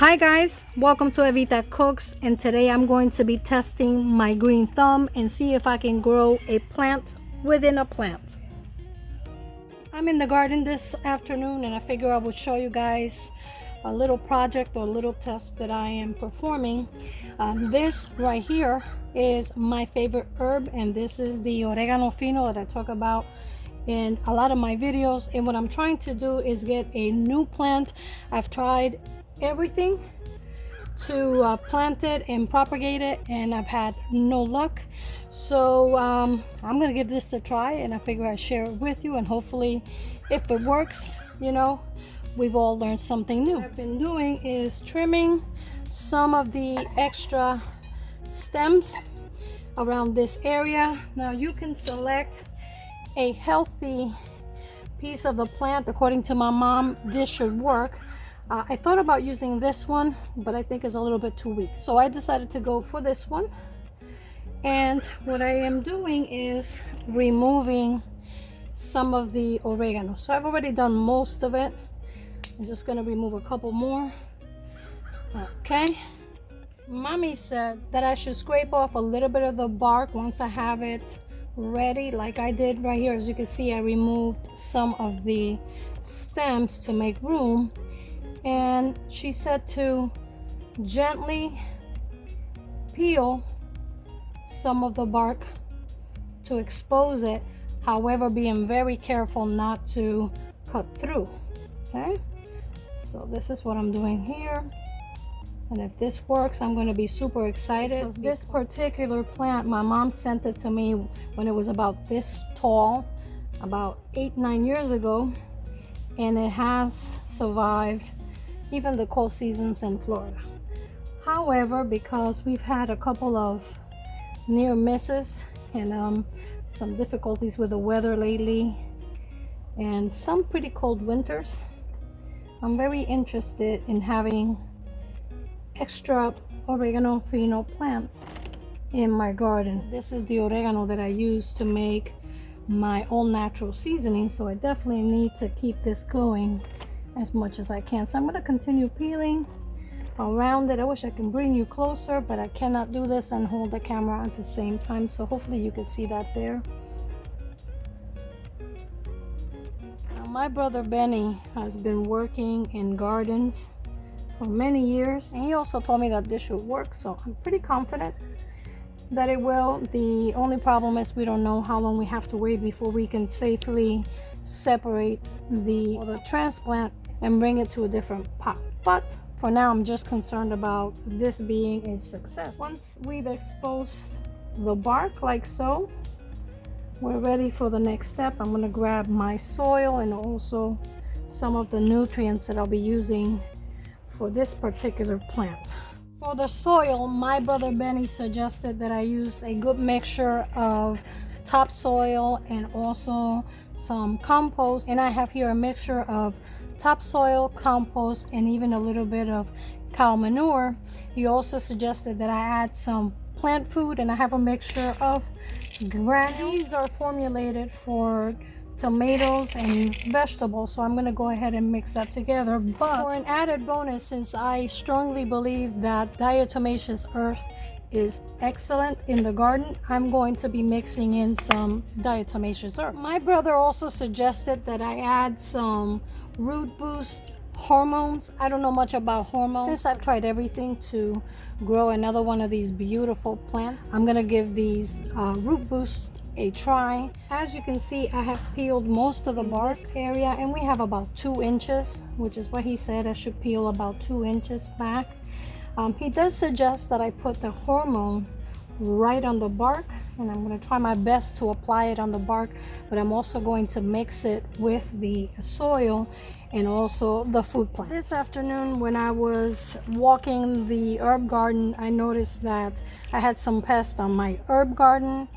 Hi guys, welcome to Evita Cooks, and today I'm going to be testing my green thumb and see if I can grow a plant within a plant. I'm in the garden this afternoon and I figure I would show you guys a little project or a little test that I am performing. This right here is my favorite herb, and this is the Orégano Fino that I talk about in a lot of my videos. And what I'm trying to do is get a new plant. I've tried everything to plant it and propagate it, and I've had no luck. So I'm gonna give this a try, and I figure I'd share it with you, and hopefully if it works, you know, we've all learned something new. What I've been doing is trimming some of the extra stems around this area. Now you can select a healthy piece of the plant. According to my mom, this should work. I thought about using this one, but I think it's a little bit too weak, so I decided to go for this one. And what I am doing is removing some of the oregano. So I've already done most of it. I'm just going to remove a couple more. Okay. Mommy said that I should scrape off a little bit of the bark once I have it ready, like I did right here. As you can see, I removed some of the stems to make room. And she said to gently peel some of the bark to expose it, however being very careful not to cut through. Okay, so this is what I'm doing here, and if this works, I'm going to be super excited. Because this particular plant, my mom sent it to me when it was about this tall, about 8-9 years ago, and it has survived even the cold seasons in Florida. However, because we've had a couple of near misses and some difficulties with the weather lately and some pretty cold winters, I'm very interested in having extra Orégano Fino plants in my garden. This is the oregano that I use to make my all natural seasoning, so I definitely need to keep this going as much as I can. So I'm going to continue peeling around it. I wish I can bring you closer, but I cannot do this and hold the camera at the same time, so hopefully you can see that there. Now, my brother Benny has been working in gardens for many years, and he also told me that this should work, so I'm pretty confident that it will. The only problem is we don't know how long we have to wait before we can safely separate the transplant and bring it to a different pot. But for now, I'm just concerned about this being a success. Once we've exposed the bark like so, we're ready for the next step. I'm going to grab my soil and also some of the nutrients that I'll be using for this particular plant. For the soil, my brother Benny suggested that I use a good mixture of topsoil and also some compost, and I have here a mixture of topsoil, compost, and even a little bit of cow manure. He also suggested that I add some plant food, and I have a mixture of granules. These are formulated for tomatoes and vegetables, so I'm going to go ahead and mix that together. But for an added bonus, since I strongly believe that diatomaceous earth is excellent in the garden, I'm going to be mixing in some diatomaceous earth. My brother also suggested that I add some root boost hormones. I don't know much about hormones. Since I've tried everything to grow another one of these beautiful plants, I'm gonna give these root boost a try. As you can see, I have peeled most of the bark area, and we have about 2 inches, which is what he said. I should peel about 2 inches back. He does suggest that I put the hormone right on the bark, and I'm going to try my best to apply it on the bark, but I'm also going to mix it with the soil and also the food plant. This afternoon when I was walking the herb garden, I noticed that I had some pests on my herb garden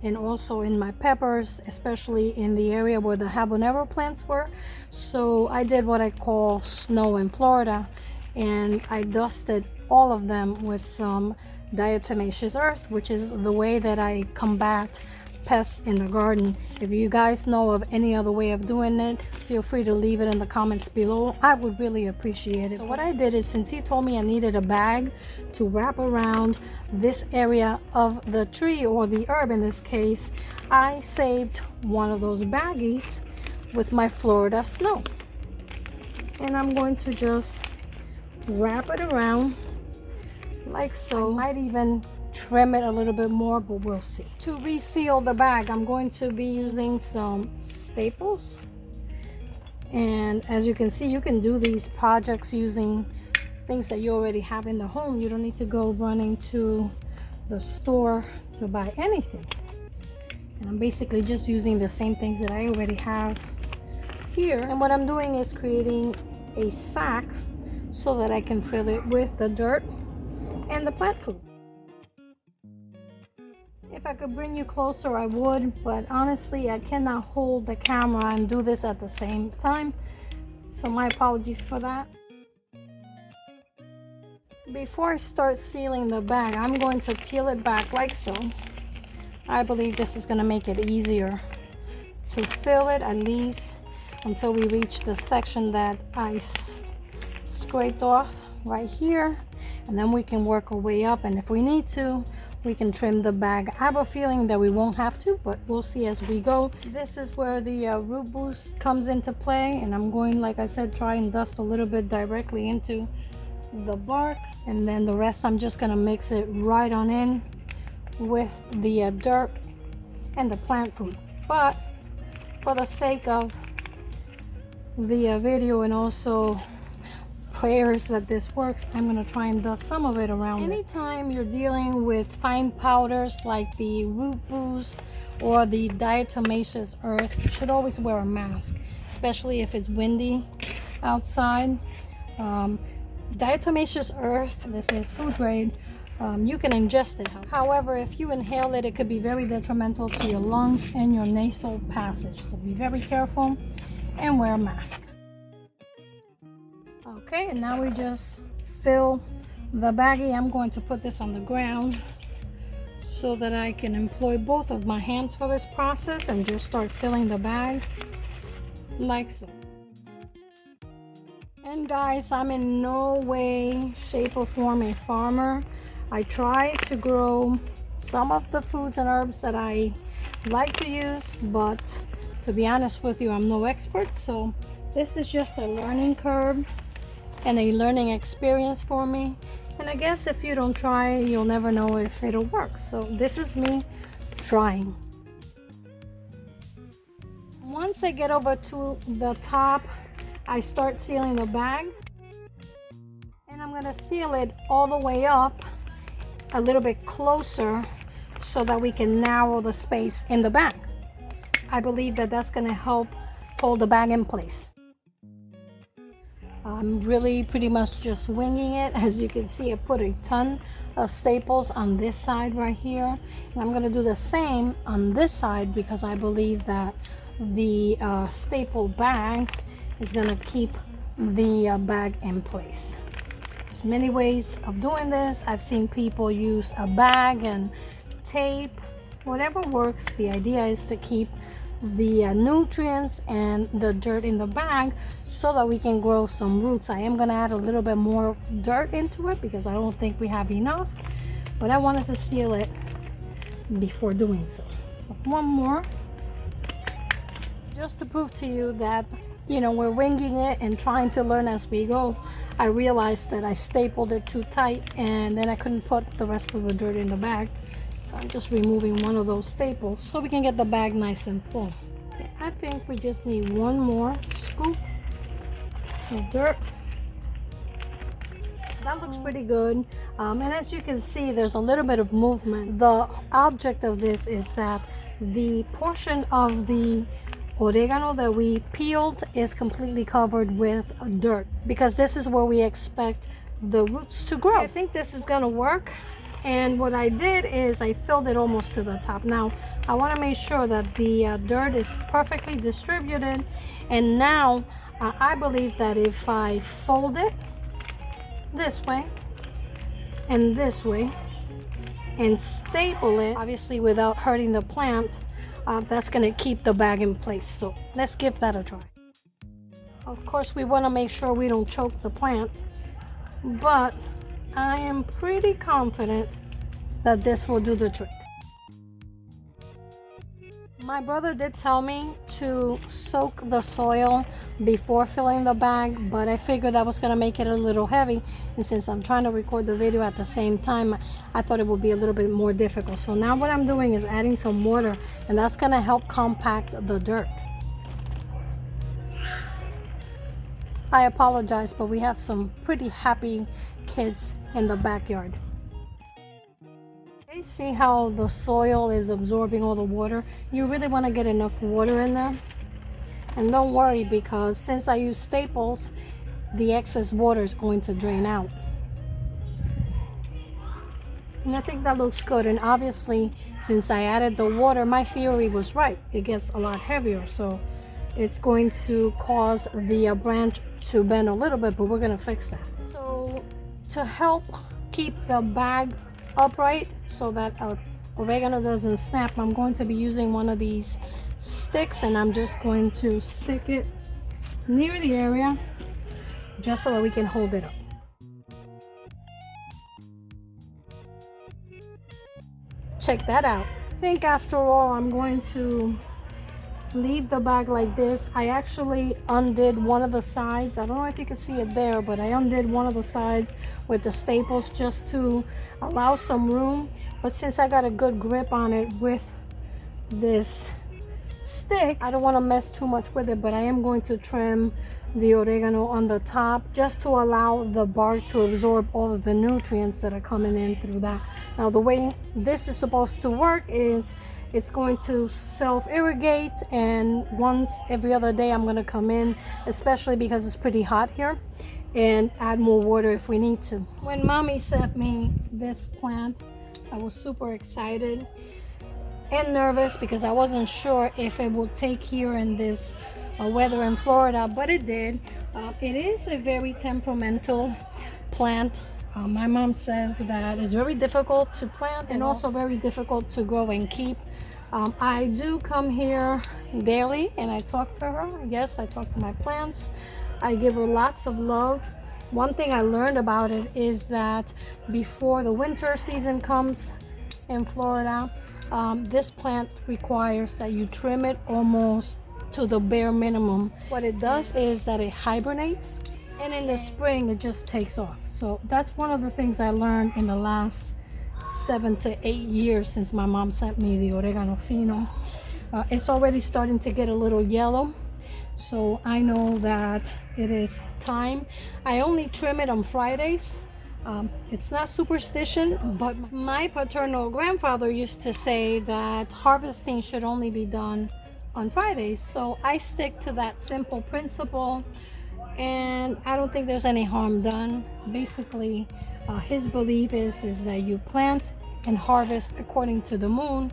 and also in my peppers, especially in the area where the habanero plants were. So I did what I call snow in Florida, and I dusted all of them with some diatomaceous earth, which is the way that I combat pests in the garden. If you guys know of any other way of doing it, feel free to leave it in the comments below. I would really appreciate it. So what I did is, since he told me I needed a bag to wrap around this area of the tree, or the herb in this case, I saved one of those baggies with my Florida snow. And I'm going to just wrap it around like so. I might even trim it a little bit more, but we'll see. To reseal the bag, I'm going to be using some staples. And as you can see, you can do these projects using things that you already have in the home. You don't need to go running to the store to buy anything. And I'm basically just using the same things that I already have here. And what I'm doing is creating a sack so that I can fill it with the dirt and the plant food. If I could bring you closer, I would, but honestly, I cannot hold the camera and do this at the same time. So my apologies for that. Before I start sealing the bag, I'm going to peel it back like so. I believe this is going to make it easier to fill it, at least until we reach the section that I scraped off right here. And then we can work our way up, and if we need to, we can trim the bag. I have a feeling that we won't have to, but we'll see as we go. This is where the root boost comes into play, and I'm going, like I said, try and dust a little bit directly into the bark, and then the rest I'm just gonna mix it right on in with the dirt and the plant food. But for the sake of the video and also prayers that this works, I'm going to try and dust some of it around. Anytime you're dealing with fine powders like the root boost or the diatomaceous earth, you should always wear a mask, especially if it's windy outside. Diatomaceous earth, this is food grade, you can ingest it. However, if you inhale it, it could be very detrimental to your lungs and your nasal passage, so be very careful and wear a mask. Okay, and now we just fill the baggie. I'm going to put this on the ground so that I can employ both of my hands for this process and just start filling the bag like so. And guys, I'm in no way, shape, or form a farmer. I try to grow some of the foods and herbs that I like to use, but to be honest with you, I'm no expert. So this is just a learning curve and a learning experience for me. And I guess if you don't try, you'll never know if it'll work. So this is me trying. Once I get over to the top, I start sealing the bag. And I'm gonna seal it all the way up a little bit closer so that we can narrow the space in the bag. I believe that that's gonna help hold the bag in place. I'm really pretty much just winging it. As you can see, I put a ton of staples on this side right here, and I'm going to do the same on this side because I believe that the staple bag is going to keep the bag in place. There's many ways of doing this. I've seen people use a bag and tape, whatever works. The idea is to keep the nutrients and the dirt in the bag so that we can grow some roots. I am going to add a little bit more dirt into it because I don't think we have enough, but I wanted to seal it before doing so. So one more, just to prove to you that, you know, we're winging it and trying to learn as we go. I realized that I stapled it too tight and then I couldn't put the rest of the dirt in the bag. So I'm just removing one of those staples so we can get the bag nice and full. Okay, I think we just need one more scoop of dirt. That looks pretty good. And as you can see, there's a little bit of movement. The object of this is that the portion of the oregano that we peeled is completely covered with dirt because this is where we expect the roots to grow. I think this is gonna work. And what I did is I filled it almost to the top. Now I want to make sure that the dirt is perfectly distributed. And now I believe that if I fold it this way and this way and staple it, obviously without hurting the plant, That's gonna keep the bag in place. So let's give that a try. Of course, we want to make sure we don't choke the plant, but I am pretty confident that this will do the trick. My brother did tell me to soak the soil before filling the bag, but I figured that was going to make it a little heavy, and since I'm trying to record the video at the same time, I thought it would be a little bit more difficult. So now what I'm doing is adding some water, and that's going to help compact the dirt. I apologize, but we have some pretty happy kids in the backyard. Okay, see how the soil is absorbing all the water? You really want to get enough water in there. And don't worry, because since I use staples, the excess water is going to drain out. And I think that looks good. And obviously, since I added the water, my theory was right. It gets a lot heavier, so it's going to cause the branch to bend a little bit, but we're going to fix that. So to help keep the bag upright so that our oregano doesn't snap, I'm going to be using one of these sticks, and I'm just going to stick it near the area just so that we can hold it up. Check that out. I think after all, I'm going to leave the bag like this. I actually undid one of the sides. I don't know if you can see it there, but I undid one of the sides with the staples just to allow some room. But since I got a good grip on it with this stick, I don't want to mess too much with it, but I am going to trim the oregano on the top just to allow the bark to absorb all of the nutrients that are coming in through that. Now the way this is supposed to work is it's going to self-irrigate, and once every other day I'm going to come in, especially because it's pretty hot here, and add more water if we need to. When Mommy sent me this plant, I was super excited and nervous because I wasn't sure if it would take here in this weather in Florida, but it did. It is a very temperamental plant. My mom says that it's very difficult to plant and also very difficult to grow and keep. I do come here daily and I talk to her. Yes, I talk to my plants. I give her lots of love. One thing I learned about it is that before the winter season comes in Florida, this plant requires that you trim it almost to the bare minimum. What it does is that it hibernates, and in the spring it just takes off. So that's one of the things I learned in the last 7 to 8 years since my mom sent me the Orégano Fino. It's already starting to get a little yellow, so I know that it is time. I only trim it on Fridays. It's not superstition, but my paternal grandfather used to say that harvesting should only be done on Fridays, so I stick to that simple principle, and I don't think there's any harm done. Basically, his belief is that you plant and harvest according to the moon,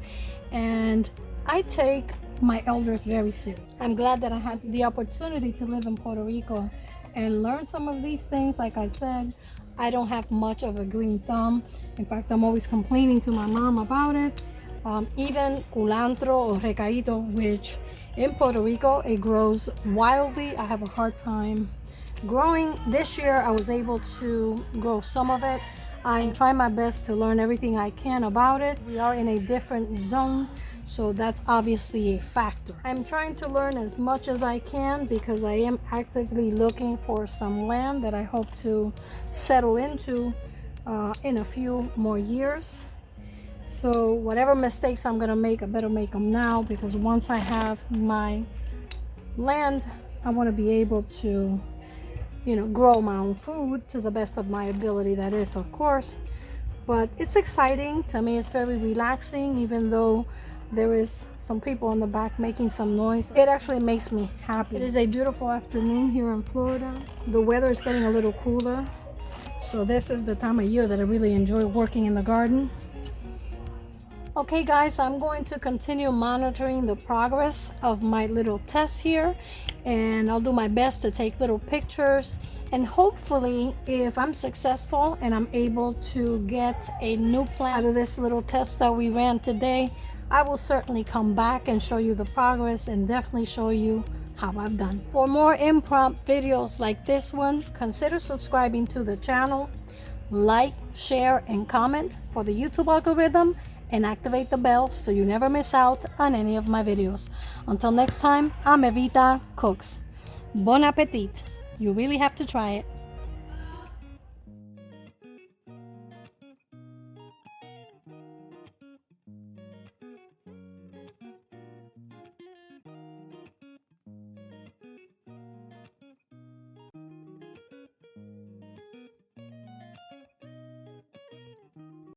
and I take my elders very serious. I'm glad that I had the opportunity to live in Puerto Rico and learn some of these things. Like I said, I don't have much of a green thumb. In fact, I'm always complaining to my mom about it. Even culantro or recaito, which in Puerto Rico it grows wildly, I have a hard time growing. This year I was able to grow some of it. I try my best to learn everything I can about it. We are in a different zone, so that's obviously a factor. I'm trying to learn as much as I can because I am actively looking for some land that I hope to settle into in a few more years. So whatever mistakes I'm gonna make, I better make them now, because once I have my land, I want to be able to, grow my own food to the best of my ability, that is, of course. But it's exciting. To me, it's very relaxing, even though there is some people in the back making some noise. It actually makes me happy. It is a beautiful afternoon here in Florida. The weather is getting a little cooler, so this is the time of year that I really enjoy working in the garden. Okay guys, I'm going to continue monitoring the progress of my little test here, and I'll do my best to take little pictures, and hopefully if I'm successful and I'm able to get a new plant out of this little test that we ran today, I will certainly come back and show you the progress and definitely show you how I've done. For more impromptu videos like this one, consider subscribing to the channel, like, share, and comment for the YouTube algorithm, and activate the bell so you never miss out on any of my videos. Until next time, I'm Evita Cooks. Bon appetit. You really have to try it.